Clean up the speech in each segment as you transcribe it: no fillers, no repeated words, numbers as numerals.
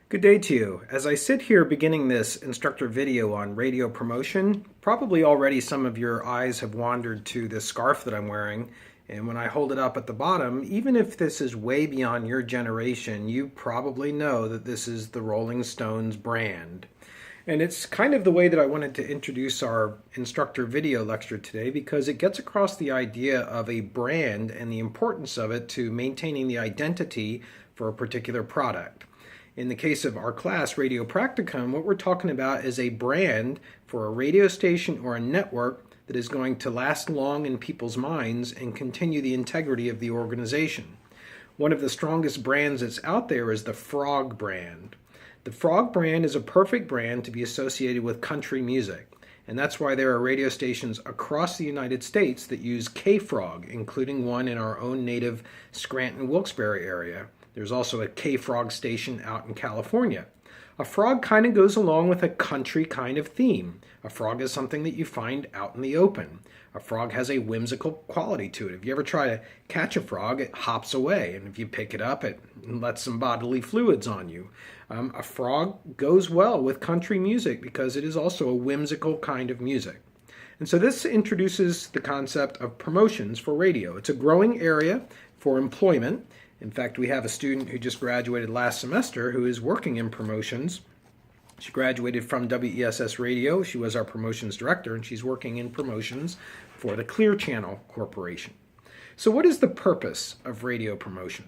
Good day to you. As I sit here beginning this instructor video on radio promotion, probably already some of your eyes have wandered to this scarf that I'm wearing. And when I hold it up at the bottom, even if this is way beyond your generation, you probably know that this is the Rolling Stones brand. And it's kind of the way that I wanted to introduce our instructor video lecture today because it gets across the idea of a brand and the importance of it to maintaining the identity for a particular product. In the case of our class, Radio Practicum, what we're talking about is a brand for a radio station or a network that is going to last long in people's minds and continue the integrity of the organization. One of the strongest brands that's out there is the Frog brand. The Frog brand is a perfect brand to be associated with country music, and that's why there are radio stations across the United States that use K-Frog, including one in our own native Scranton-Wilkes-Barre area. There's also a K-Frog station out in California. A frog kind of goes along with a country kind of theme. A frog is something that you find out in the open. A frog has a whimsical quality to it. If you ever try to catch a frog, it hops away, and if you pick it up, it lets some bodily fluids on you. A frog goes well with country music because it is also a whimsical kind of music. And so this introduces the concept of promotions for radio. It's a growing area for employment. In fact, we have a student who just graduated last semester who is working in promotions. She graduated from WESS Radio. She was our promotions director, and she's working in promotions for the Clear Channel Corporation. So what is the purpose of radio promotion?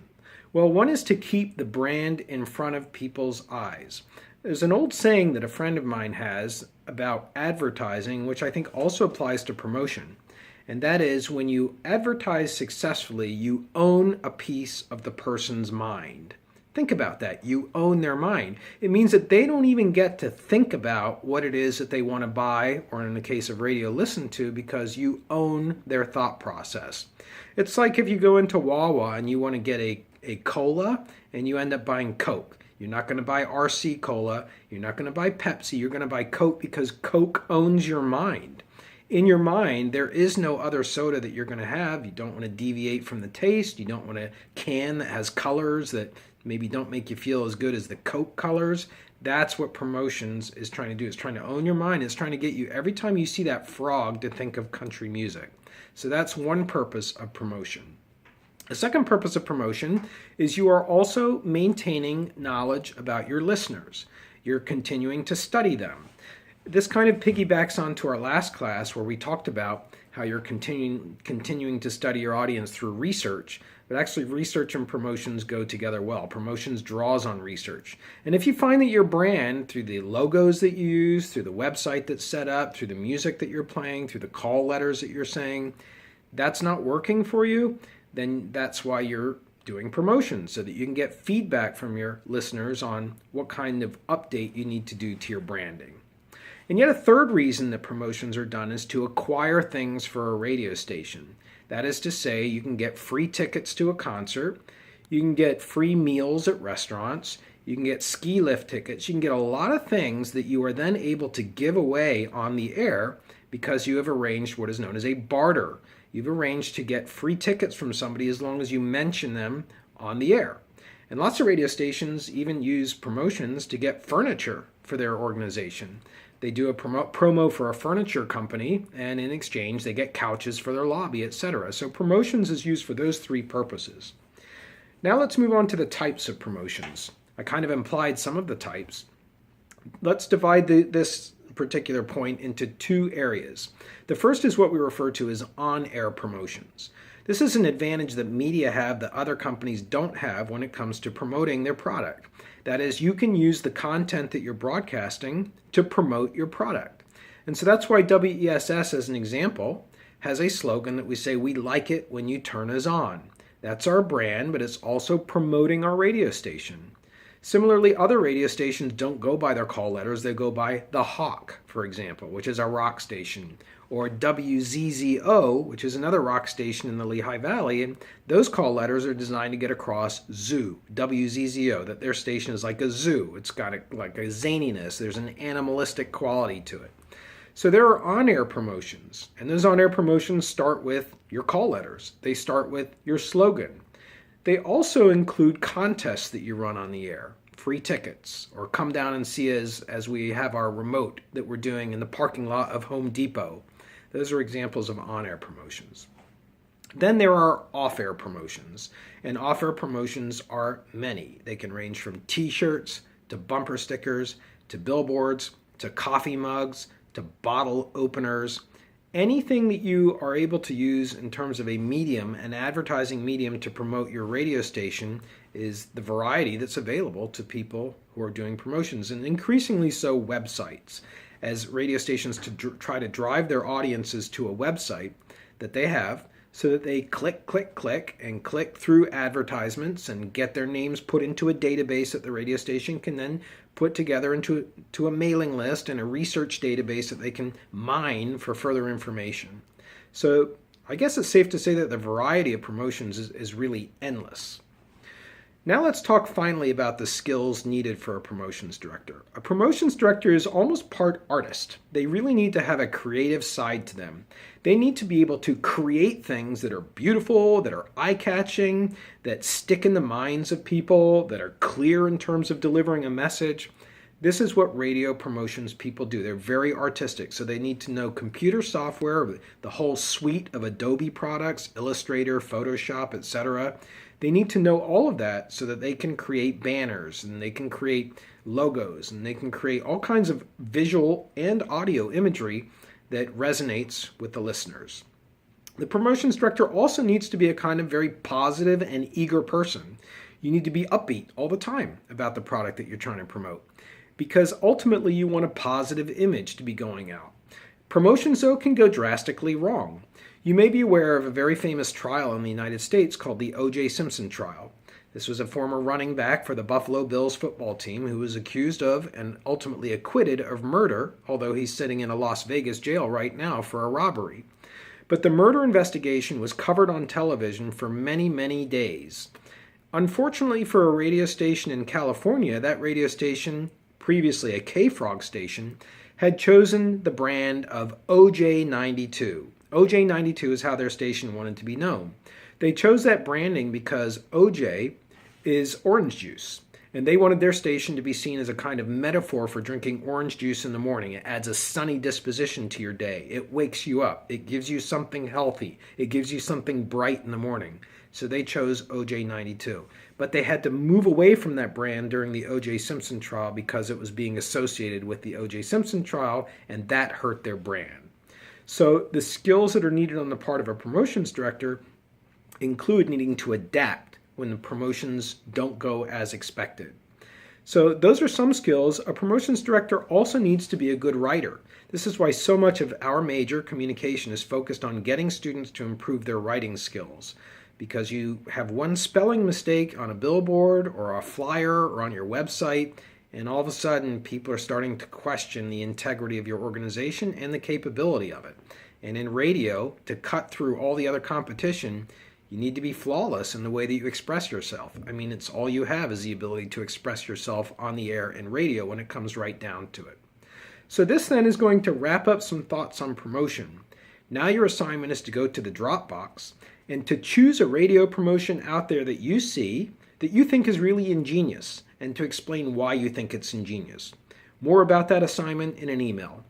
Well, one is to keep the brand in front of people's eyes. There's an old saying that a friend of mine has about advertising, which I think also applies to promotion. And that is, when you advertise successfully, you own a piece of the person's mind. Think about that. You own their mind. It means that they don't even get to think about what it is that they want to buy, or in the case of radio, listen to, because you own their thought process. It's like if you go into Wawa and you want to get a cola and you end up buying Coke. You're not going to buy RC Cola. You're not going to buy Pepsi. You're going to buy Coke because Coke owns your mind. In your mind, there is no other soda that you're going to have. You don't want to deviate from the taste. You don't want a can that has colors that maybe don't make you feel as good as the Coke colors. That's what promotions is trying to do. It's trying to own your mind. It's trying to get you, every time you see that frog, to think of country music. So that's one purpose of promotion. The second purpose of promotion is you are also maintaining knowledge about your listeners. You're continuing to study them. This kind of piggybacks onto our last class where we talked about how you're continuing to study your audience through research, but actually research and promotions go together well. Promotions draws on research. And if you find that your brand, through the logos that you use, through the website that's set up, through the music that you're playing, through the call letters that you're saying, that's not working for you, then that's why you're doing promotions, so that you can get feedback from your listeners on what kind of update you need to do to your branding. And yet a third reason that promotions are done is to acquire things for a radio station. That is to say, you can get free tickets to a concert, you can get free meals at restaurants, you can get ski lift tickets, you can get a lot of things that you are then able to give away on the air because you have arranged what is known as a barter. You've arranged to get free tickets from somebody as long as you mention them on the air. And lots of radio stations even use promotions to get furniture for their organization. They do a promo for a furniture company, and in exchange they get couches for their lobby, etc. So promotions is used for those three purposes. Now let's move on to the types of promotions. I kind of implied some of the types. Let's divide this particular point into two areas. The first is what we refer to as on-air promotions. This is an advantage that media have that other companies don't have when it comes to promoting their product. That is, you can use the content that you're broadcasting to promote your product. And so that's why WESS, as an example, has a slogan that we say, "We like it when you turn us on." That's our brand, but it's also promoting our radio station. Similarly, other radio stations don't go by their call letters. They go by the Hawk, for example, which is our rock station, or WZZO, which is another rock station in the Lehigh Valley, and those call letters are designed to get across zoo, WZZO, that their station is like a zoo. It's got like a zaniness. There's an animalistic quality to it. So there are on-air promotions, and those on-air promotions start with your call letters. They start with your slogan. They also include contests that you run on the air. free tickets, or come down and see us as we have our remote that we're doing in the parking lot of Home Depot. Those are examples of on-air promotions. Then there are off-air promotions, and off-air promotions are many. They can range from t-shirts to bumper stickers to billboards to coffee mugs to bottle openers. Anything that you are able to use in terms of a medium, an advertising medium to promote your radio station, is the variety that's available to people who are doing promotions, and increasingly so websites, as radio stations try to drive their audiences to a website that they have so that they click and click through advertisements and get their names put into a database that the radio station can then put together into a mailing list and a research database that they can mine for further information. So I guess it's safe to say that the variety of promotions is really endless. Now let's talk finally about the skills needed for a promotions director. A promotions director is almost part artist. They really need to have a creative side to them. They need to be able to create things that are beautiful, that are eye-catching, that stick in the minds of people, that are clear in terms of delivering a message. This is what radio promotions people do. They're very artistic, so they need to know computer software, the whole suite of Adobe products, Illustrator, Photoshop, etc. They need to know all of that so that they can create banners and they can create logos and they can create all kinds of visual and audio imagery that resonates with the listeners. The promotions director also needs to be a kind of very positive and eager person. You need to be upbeat all the time about the product that you're trying to promote, because ultimately you want a positive image to be going out. Promotions, though, can go drastically wrong. You may be aware of a very famous trial in the United States called the O.J. Simpson trial. This was a former running back for the Buffalo Bills football team who was accused of and ultimately acquitted of murder, although he's sitting in a Las Vegas jail right now for a robbery. But the murder investigation was covered on television for many, many days. Unfortunately for a radio station in California, that radio station, previously a K-Frog station, had chosen the brand of OJ92. OJ92 is how their station wanted to be known. They chose that branding because OJ is orange juice, and they wanted their station to be seen as a kind of metaphor for drinking orange juice in the morning. It adds a sunny disposition to your day. It wakes you up. It gives you something healthy. It gives you something bright in the morning. So they chose OJ92. But they had to move away from that brand during the O.J. Simpson trial because it was being associated with the O.J. Simpson trial, and that hurt their brand. So the skills that are needed on the part of a promotions director include needing to adapt when the promotions don't go as expected. So those are some skills. A promotions director also needs to be a good writer. This is why so much of our major, communication, is focused on getting students to improve their writing skills. Because you have one spelling mistake on a billboard or a flyer or on your website, and all of a sudden people are starting to question the integrity of your organization and the capability of it. And in radio, to cut through all the other competition, you need to be flawless in the way that you express yourself. I mean, it's all you have is the ability to express yourself on the air and radio when it comes right down to it. So this then is going to wrap up some thoughts on promotion. Now your assignment is to go to the Dropbox and to choose a radio promotion out there that you see that you think is really ingenious, and to explain why you think it's ingenious. More about that assignment in an email.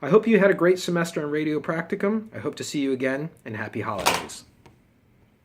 I hope you had a great semester on Radio Practicum. I hope to see you again, and happy holidays.